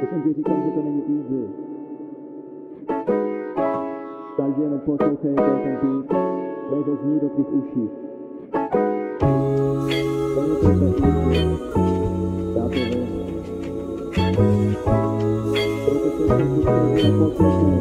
To jsem ti říkal, že to není easy. Takže jenom poslouchej ten beat, dej to zní do tvých uší. Není to tak easy. Já to vím. Proto to jsem poslouchej.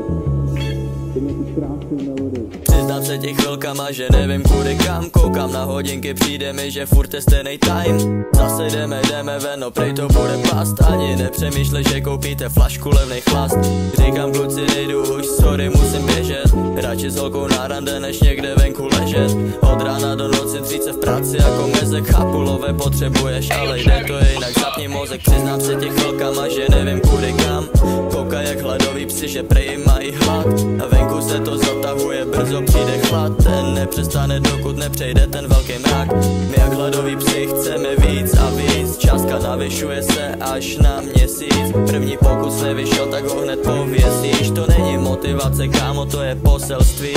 Ty mě tu krásnou melodii. Přiznám se těch chvilkama, že nevím kudy kam. Koukám na hodinky, přijde mi, že furt je stejnej time. Zase jdeme ven, no prej to bude past. Ani nepřemýšlej, že koupíte flašku levnej chlast. Říkám kluci, nejdu už, sorry, musím běžet. Radši s holkou na rande, než někde venku ležet. Od rána do noci dřít se v práci jako mezek. Chápulové potřebuješ, ale jde to jinak, zapni mozek. Přiznám se těch chvilkama, že nevím kudy kam. Koukaj jak hladový psi, že prej mají hlad. A venku se to zatahuje, brzo přijde chlad. Ten nepřestane, dokud nepřejde ten velký mrak. My jak hladoví psi chceme víc a víc. Částka navyšuje se až na měsíc. První pokus nevyšel, tak ho hned pověsíš. To není motivace, kámo, to je poselství.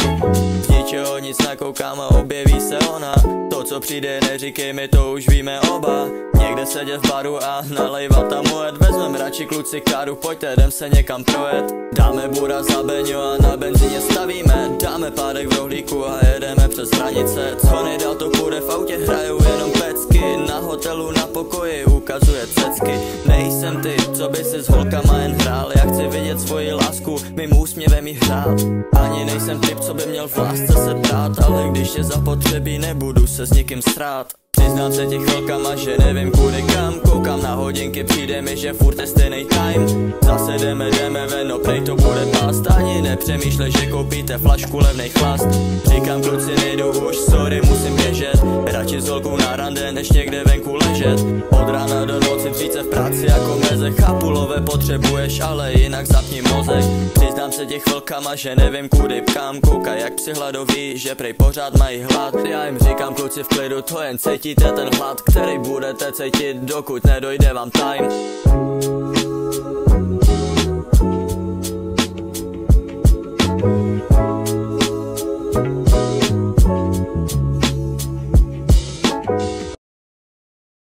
Z ničeho nic nakoukám a objeví se ona. To co přijde, neříkej mi, to už víme oba. Někde sedět v baru a nalejvat tam mojet. Vezmem radši kluci káru, pojďte, jdem se někam projet. Dáme bura za Beňo a na benzíně stavíme. Dáme párek v rohlíku a jedeme přes hranice. Co nejdál to půjde, v autě hrajou jenom pecky. Na hotelu na pokoji ukazuje cecky. Nejsem ty, co by si s holkama jen hrál. Já chci vidět svoji lásku, mým úsměvem jí hrát. Ani nejsem typ, co by měl v lásce se brát. Ale když je zapotřebí, nebudu se s nikým srát. Přiznám se těch chvilkama, že nevím kudy kam. Koukám na hodinky, přijde mi, že furt je stejnej time. Zase jdeme ven, no prej to bude past. Ani nepřemýšlej, že koupíte flašku levnej chlast. Říkám kluci, nejdu už, sorry, musím běžet. Radši s holkou na rande, než někde venku ležet. Od rána do noci dřít se v práci jako mezek. Chápulové potřebuješ, ale jinak zapni mozek. Přiznám se těch chvilkama, že nevím kudy kam. Koukaj jak psi hladoví, že prej pořád mají hlad. Já jim říkám kluci v klidu, to jen cítíte ten hlad, který budete cítit, dokud nedojde vám time.